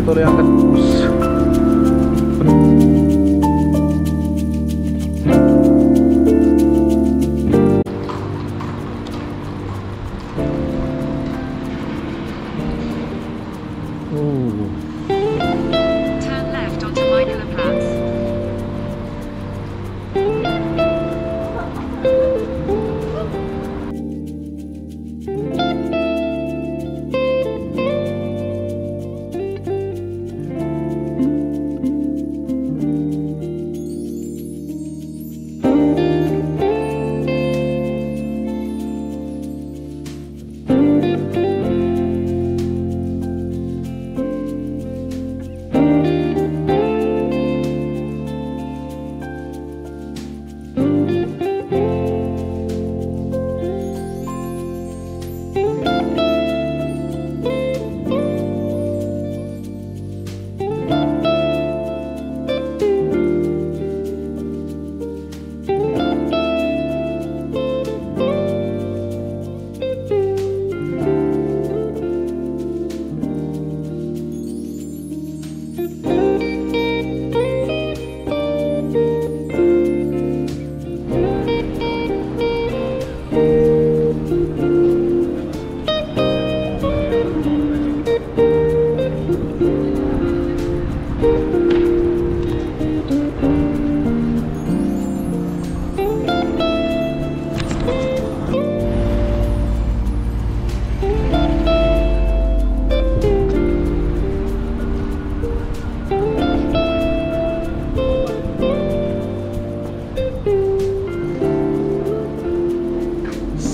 tuloy-tuloy ang katapos. Turn left onto Michaelenplatz.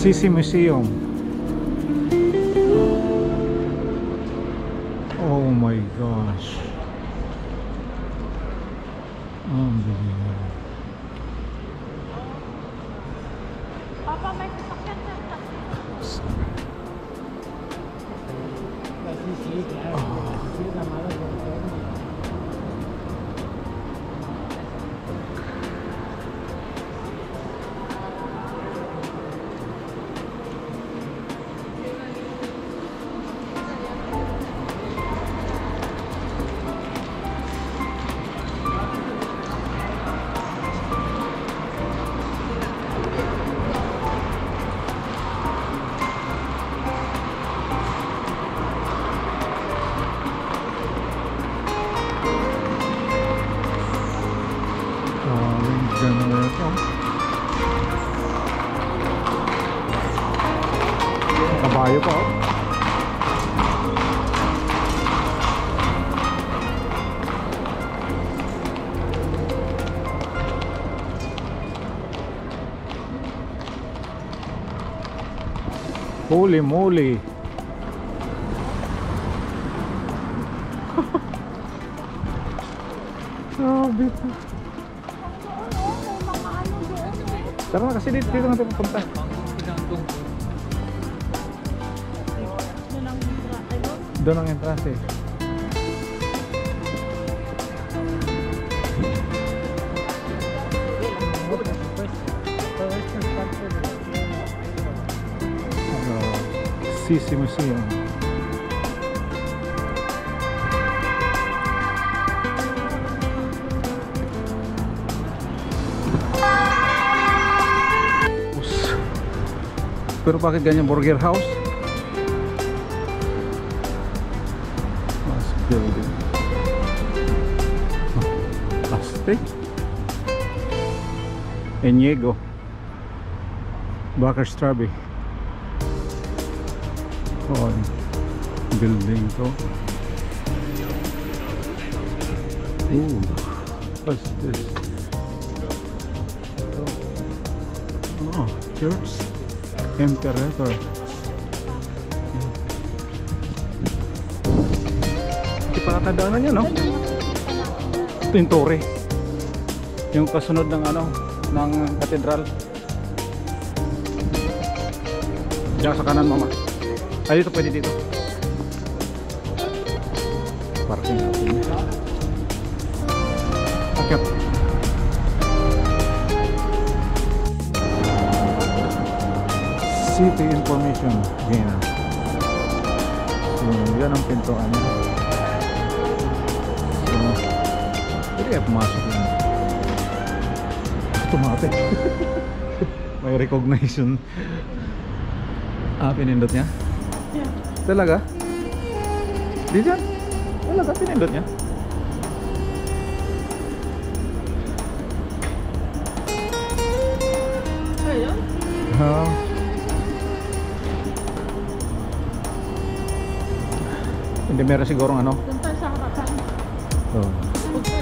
Sisi Museum. Oh my gosh. Unbelievable. Papa, may sasakyan na. Kabayo pa, oh. Holy moly. Grabe. Tara na kasi dito natin pupunta. Doon ang entrance eh. Sisi Museum. Pero bakit ganyan burger house? Mas building. Plastic. Enyego. Bakar Strabi. Oh, building to. Ooh, what's this? Oh, church. Imperator. Hindi pa katandaan niya, no? Ito yung tore. Yung kasunod ng ano, ng katedral. Diyan sa kanan, mama. Ay, dito, pwede dito. Parking natin. Akyat. City Information. Yan. So, yan ang pintuan niya. kaya pumasok yun. Automatic. May recognition. Pinindot niya? Yeah. Talaga? Di dyan? Talaga, pinindot niya? Ayun. Hindi meron sigurong ano? Doon tayo sa harapan. Oh. Okay.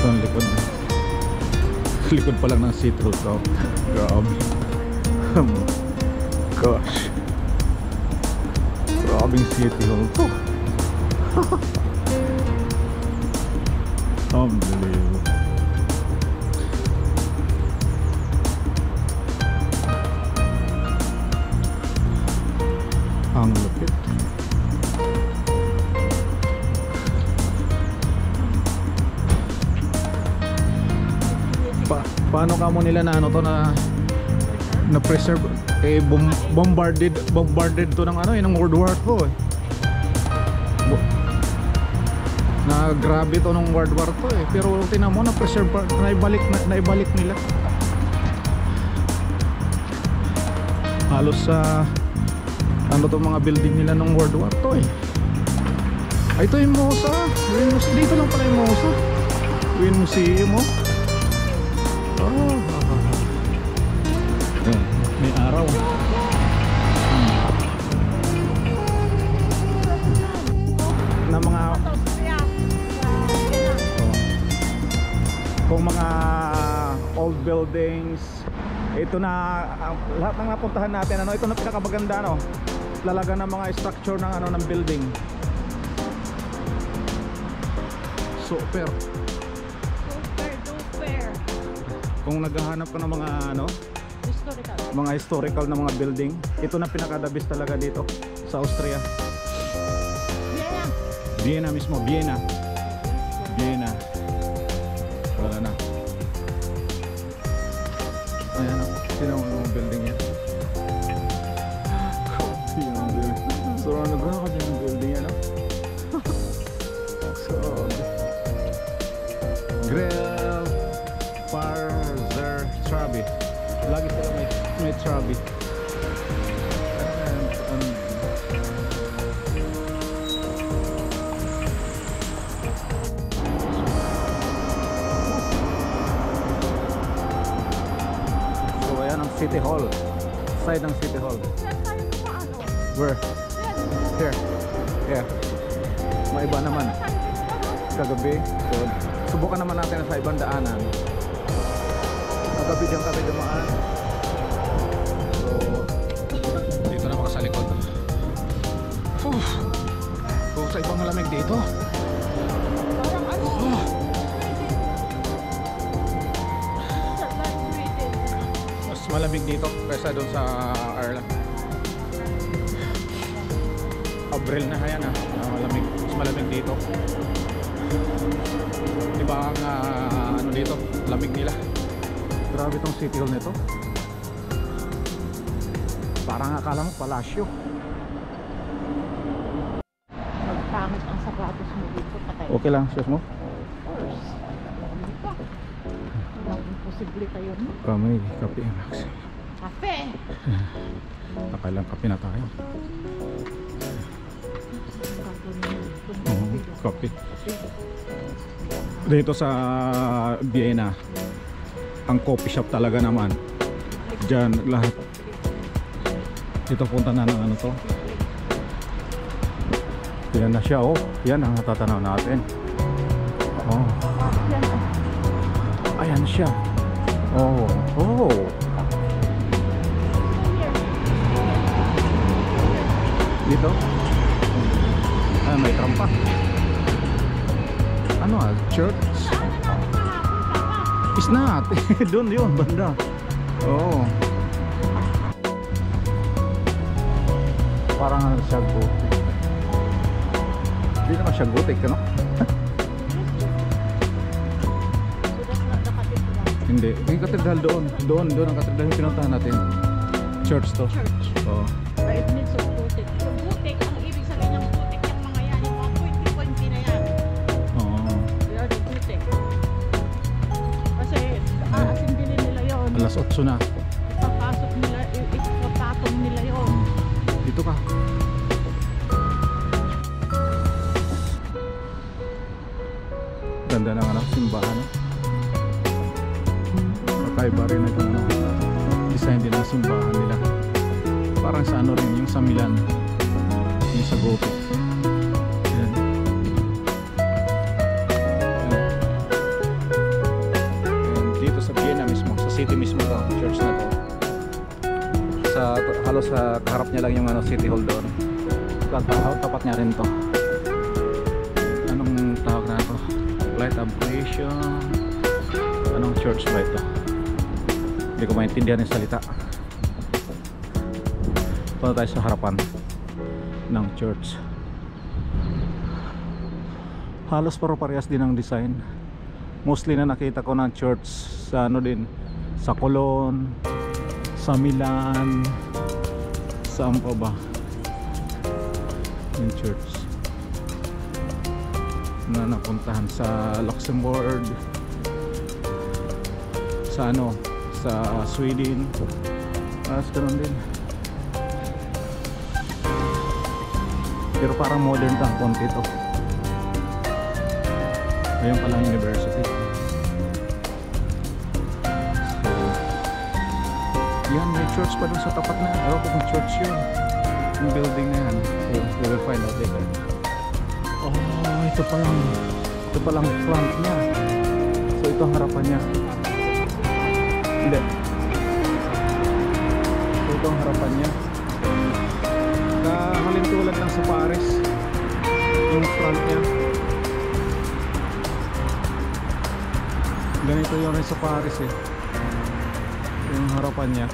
Ito ang likod. Likod pa lang ng City Hall to. Grabe. Gosh. Grabing City Hall to. Unbelievable. Ang lupit. Paano ka mo nila na ano to na preserve bombarded to ng ano ng World War II eh. Na grabe to ng World War II eh. Pero tingnan mo na preserve naibalik nila. Halos sa ano to mga building nila ng World War II eh. Ay, ito yung Mosa. Dito lang pala yung Mosa. Yung museum mo. Oh, ayan, may araw. Na mga kung mga old buildings, ito na lahat ng napuntahan natin ano, ito na pinakamaganda no. Lalaga ng mga structure ng ano ng building. Super. Kung naghahanap ka ng mga ano, mga historical na mga building, ito na pinaka-the best talaga dito sa Austria. Vienna mismo, Vienna. Wala na. Ayan o, sino ang building yan? Sino ang building? So, naghahanap ka dyan ng building yan o? So, Grill Parzer Trabi. Lagi sila may Trabi. So ayan ang City Hall. Side ng City Hall. Where? Here. Yeah. Maiba naman. Kagabi. So, subukan naman natin sa ibang daanan. Kagabi dyan kami dumaan. So, dito na maka sa likod. So, sa ibang malamig dito. Mas malamig dito kaysa doon sa Ireland. Abril na yan malamig. Mas malamig dito. Diba ang ano dito, lamig nila. Grabe tong City Hall nito. Parang akala mo palasyo. Magpangit ang sapatos mo dito, patay. Okay lang, shoes mo? Of course. Hindi pa. Walang imposible tayo no? Kami, kape Max. Kape! Nakailang kape na tayo. Kape. Dito sa Vienna, ang coffee shop talaga naman. Diyan lahat. Dito punta na ng ano to. Yan na siya oh. Yan ang natatanaw natin. Oh. Ayan siya. Oh. Oh. Dito. Ah, may trampa. Ano church? It's not. Doon yun, banda. Oo. Parang ano siya gotik. Hindi naman siya gotik, ano? Hindi. Yung katedral doon. Doon ang katedral yung pinuntahan natin. Church to. Church. Oo. It means so butik. Yung butik, ang ibig sabihin ng butik, yung mga yan, yung mga Alas 8 na. Papasok nila, ipapatong nila yun. Dito ka. Ganda ng ano, simbahan. Kakaiba rin ito ano, design din ng simbahan nila. Parang sa ano rin, yung sa Milan, yung sa Gothic. Ayan. Ayan. Dito sa Vienna mismo, sa city mismo to, church na to. Halos sa kaharap niya lang yung ano, City Hall doon. Tapat niya rin to. Anong tawag na to? Light Ablation. Anong church ba ito? Hindi ko maintindihan yung salita. Punta tayo sa harapan ng church. Halos paro-parehas din ang design. Mostly na nakita ko ng church sa ano din, sa Cologne, sa Milan, saan pa ba yung church na napuntahan, sa Luxembourg, sa ano, sa Sweden, ganun din. Pero parang modern tang konti to. Ayun palang university. Yan, may church pa dun sa tapat na. Ewan ko kung church yun. Yung building na yan. So, we will find out later. Oh, ito palang front niya. So, ito ang harapan niya. Hindi. So, ito ang harapan niya. Kahalintulad lang sa Paris. Yung front niya. Ganito yun rin sa Paris eh. Yung harapan niya.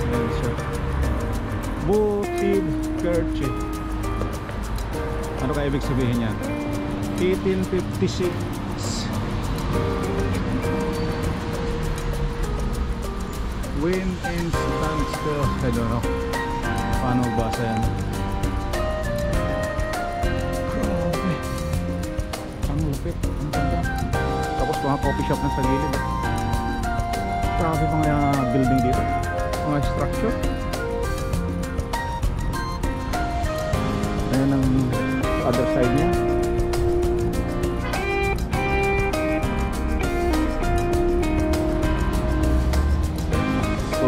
Ayan siya. Boutique-Kirche. Ano kaya ibig sabihin yan? 1856. Wind and standstill. I don't know paano basa yan. Grabe. Ang lupit. Ang ganda. Tapos mga coffee shop na sa gilid. Grabe mga building dito, mga structure. Ayan ang other side niya. So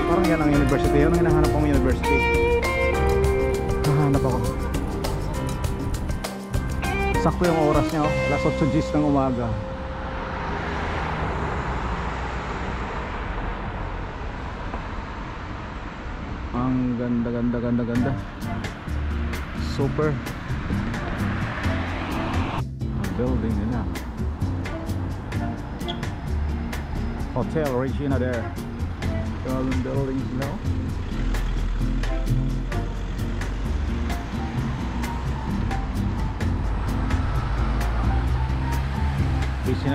parang yan ang university. Yan ang hinahanap kong university. Hahanap ako. Sakto yung oras niya, oh. Alas 8:10 ng umaga. Ang ganda. Super. Ang building nila. Hotel Regina there. Yung buildings now.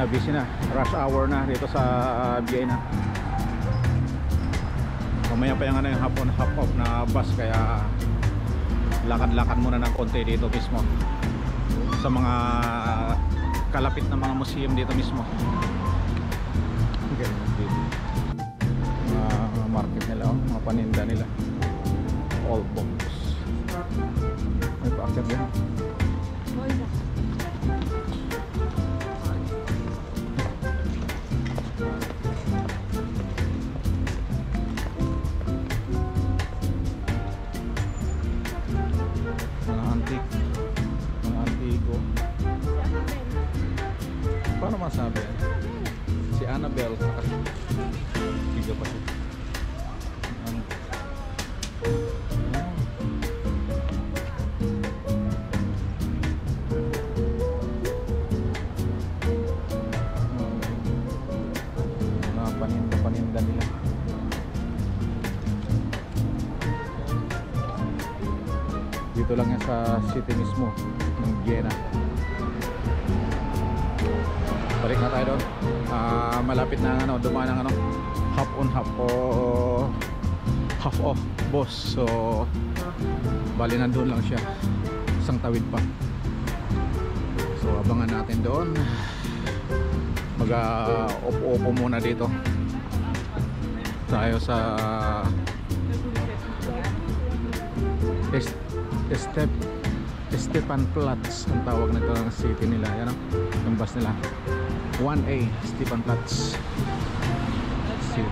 Busy na. Rush hour na dito sa Vienna. Mamaya pa yung ano, yung hapon half off na bus, kaya lakad-lakad muna ng konti dito mismo sa mga kalapit na mga museum dito mismo. Okay, mga market nila, mga paninda nila, all books. May paakyat din. Mga antigo. Paano masabi yan? Si Annabelle. Tiga pa siya. Mga paninda nila. Dito lang yan sa city mismo ng Vienna. Balik na tayo doon. Malapit na ano, dumaan ng ano, half on half off boss. So bali na doon lang siya, isang tawid pa. So abangan natin doon. Mag-upo muna dito tayo sa Stefanplatz ang tawag nito ng city nila. Yan o, yung bus nila 1A Stefanplatz city.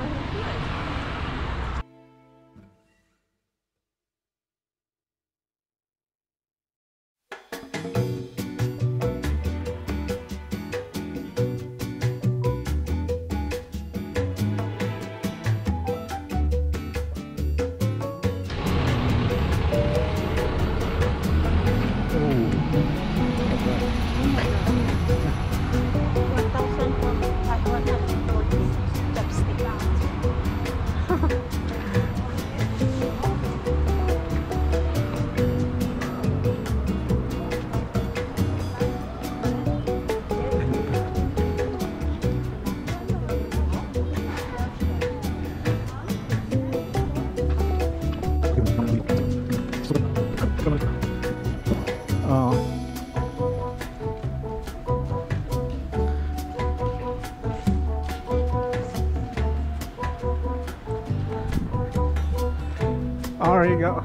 Oh, there you go.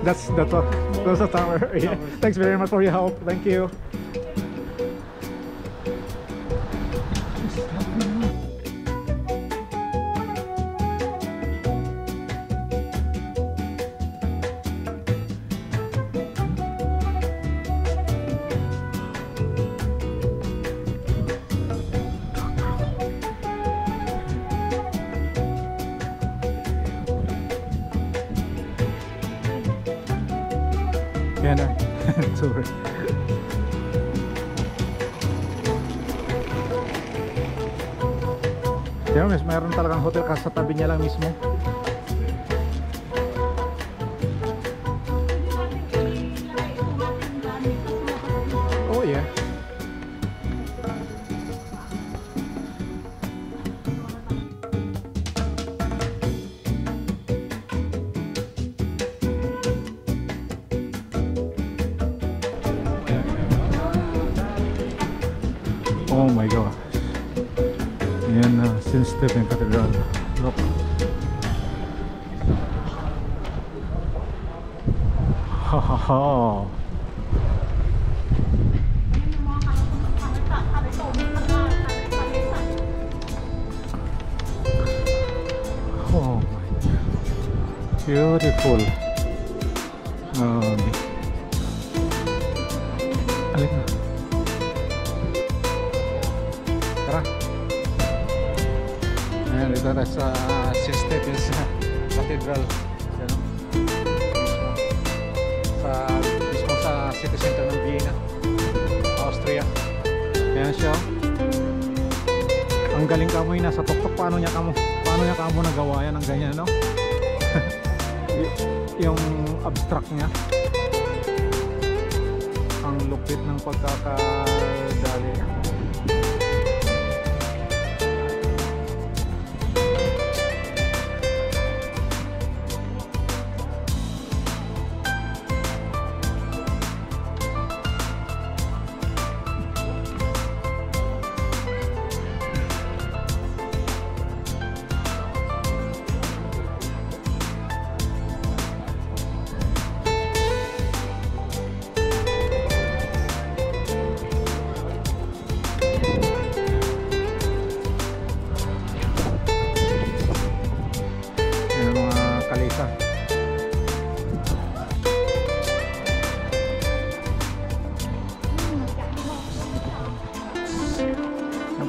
That's the tower. Yeah. Thanks very much for your help. Thank you. Yan na. Tour. Diyan, mayroon talagang hotel kasi sa tabi niya lang mismo. Oh yeah. Oh my god. Yan na, St. Stephen Cathedral. Look. Ha ha ha. Oh my god. Beautiful. Alin na. Tara. Ayan, dito na sa St. Stephen's Cathedral. Ayan, mismo sa city center ng Vienna, Austria. Ayan siya. Ang galing kamoy na sa tuktok. Paano niya kamo nagawa yan ng ganyan, no? Yung abstract niya. Ang lupit ng pagkakadali.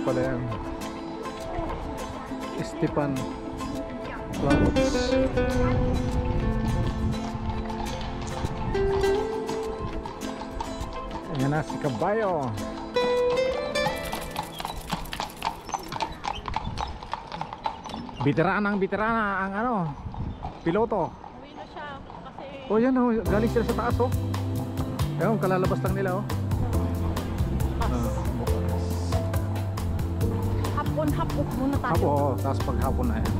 Pala yan, Stefanplatz. Ayan na si Kabayo. Veterana ang ano, piloto. Uwi na siya kasi... Oh yan oh, galing sila sa taas oh. Ayun, kalalabas lang nila oh. Hapon muna tayo. Hapon, oh, tapos pag hapon na yan.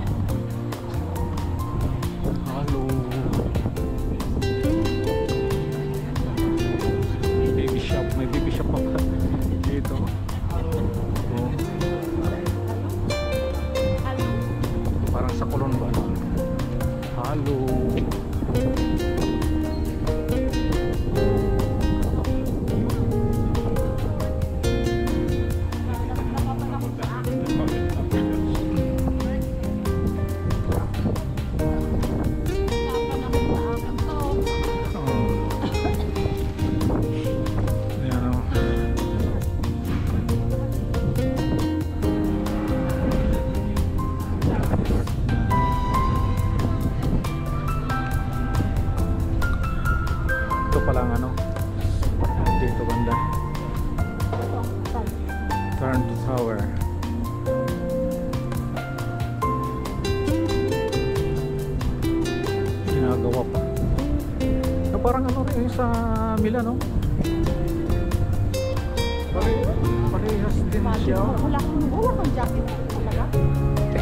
Hello. May baby shop pa dito. Oh. Nasa Colon ba? Halo. Palang ano dito banda Turn to Tower. Ginagawa pa parang ano rin sa Milan, no? Parehas din siya. Wala kang jacket talaga?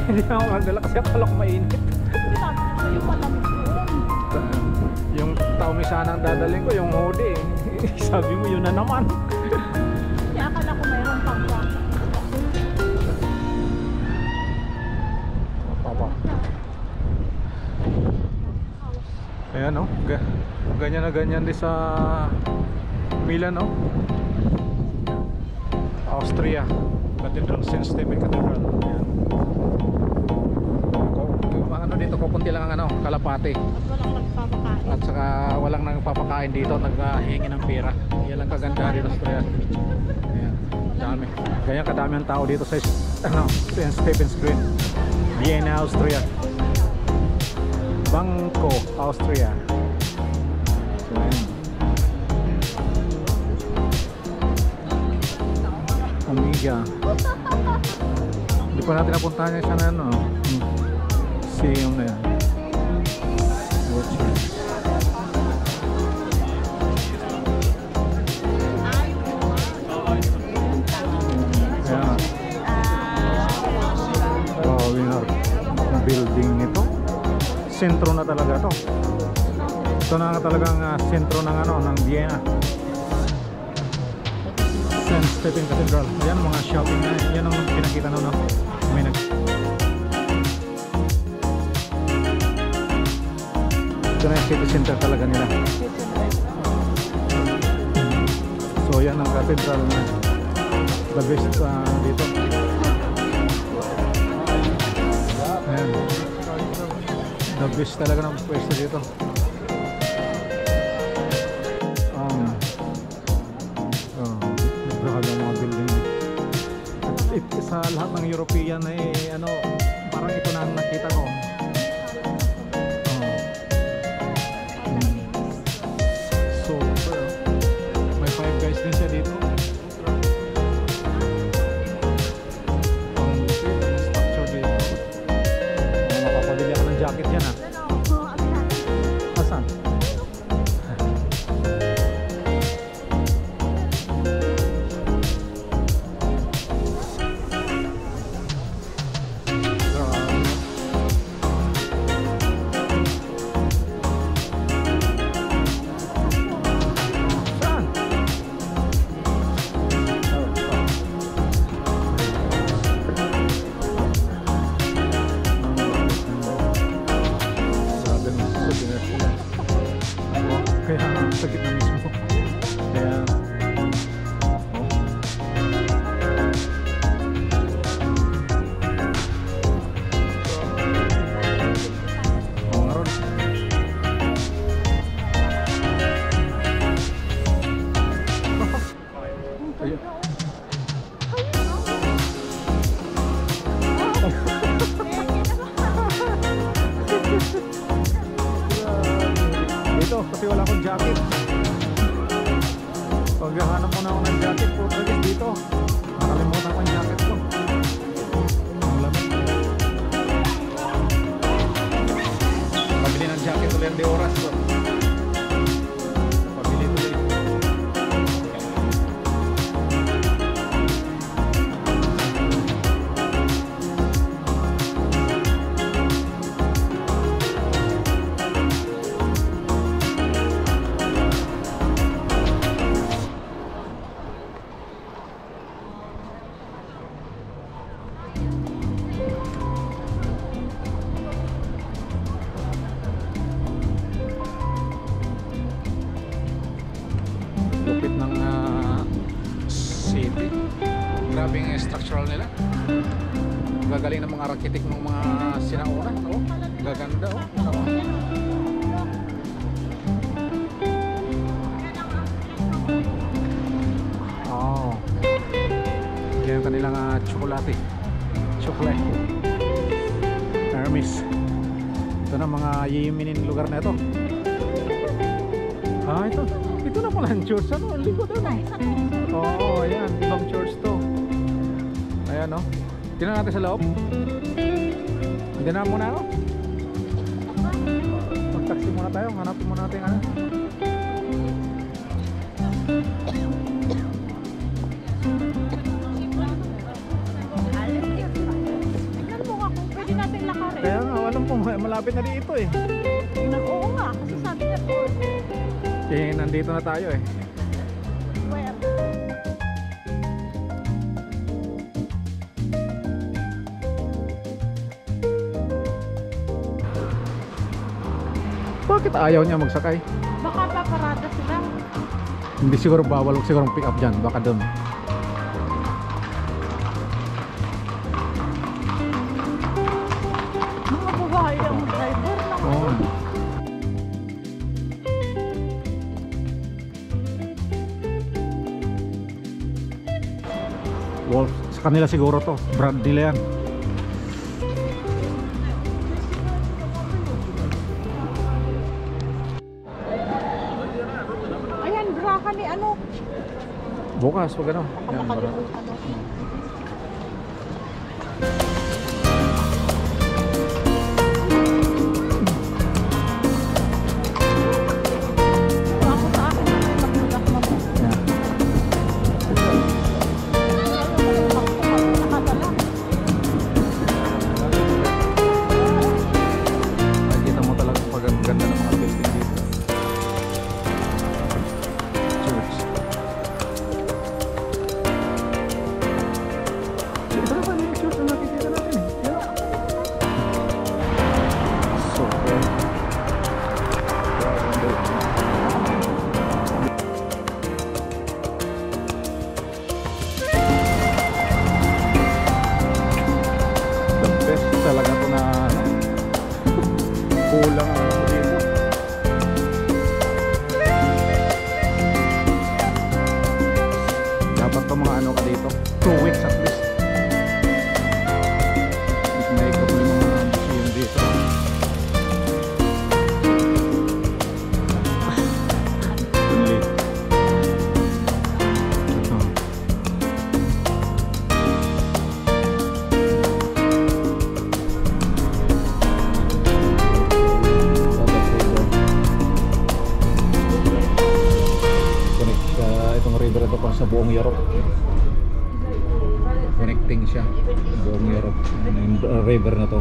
Hindi ako magdala kasi akala ko mainit. Sabi ko sa'yo, malamig doon. Yung tao may sana ang dadaling ko, yung hoodie. Sabi mo yun na naman. Kaya akala ko mayroon pang jacket. Papa. Ayan, no? Ganyan na ganyan din sa Milan, no? Austria. Cathedral, St. Stephen Cathedral. Ayan. Ano dito, kukunti lang ang ano, kalapate. At walang nagpapakain. At saka walang nagpapakain dito, naghihingi ng pera. Yan lang kaganda dito sa Austria. Ayan, dami. Ganyan kadami ang tao dito sa ano, St. Stephen's Green, Vienna, Austria. Bangko, Austria. So, ayan. Omega. Hindi pa natin napuntahan yung isa na ano, museum na yan. Ayan. Oh, winner. Building ito. Sentro na talaga to. Ito na talagang sentro ng ano, ng Vienna. St. Stephen Cathedral. Ayan, mga shopping na. Yan ang pinakita na, no? May ito na yung city center talaga nila. So yan ang cathedral na the best dito. Ayan. The best talaga ng pwesto dito. Grabe ang mga building. Sa lahat ng European ano, parang ito na ang nakita ko. Super. May Five Guys din siya dito. Ang structure dito. Makapabili ako ng jacket yan, ha. Asan? Kaya sa gitna mismo. Kaya nga ron. Ayun. Dito kasi wala akong jacket. Paghahanap mo na ako ng jacket po guys dito. Nakalimutan ko ang jacket ko. Ang lamig. Pabili ng jacket ulit di oras ko. Pabili ulit. mga arkitek ng mga sinauna. Oh, gaganda oh. Ano? Oh. Yan ang kanilang tsokolate. Chocolate. Hermes. Ito na mga yiminin lugar na ito. Ah, ito. Ito na pala ang church. Ano? Ang likod ano? Oo, ayan. Ibang church to. Ayan o. Tingnan natin sa loob. Hindi na muna ako. Mag-taxi muna tayo. Hanapin muna natin ano. Tingnan mo nga kung pwede natin lakarin. Kaya nga, alam ko malapit na dito eh. Oo nga, kasi sabi niya po, Eh, nandito na tayo eh. where? Bakit ayaw niya magsakay? Baka paparada sila. Hindi siguro bawal siguro pick up dyan. Baka doon. Mga babae ang driver ng Oo. Wolf, sa kanila siguro to. Brand nila yan. Ayan, braka ni ano. Bukas, pag ano. Baka Yan, makalimutan mo. Ako sa akin na may magmulat mo. yan. Nakadala. Nakikita mo talaga pag ang ganda ng mga building dito. Church. Ito na ba yung church na nakikita natin eh? Yan. Super. The best talaga to na ano, kulang ang dito. Dapat to mga ano ka dito 2 weeks at least. Naikot mo yung mga museum dito. Only. Ito. Connect itong river ito pa sa buong Europe. Connecting siya sa buong Europe. Yung river na to.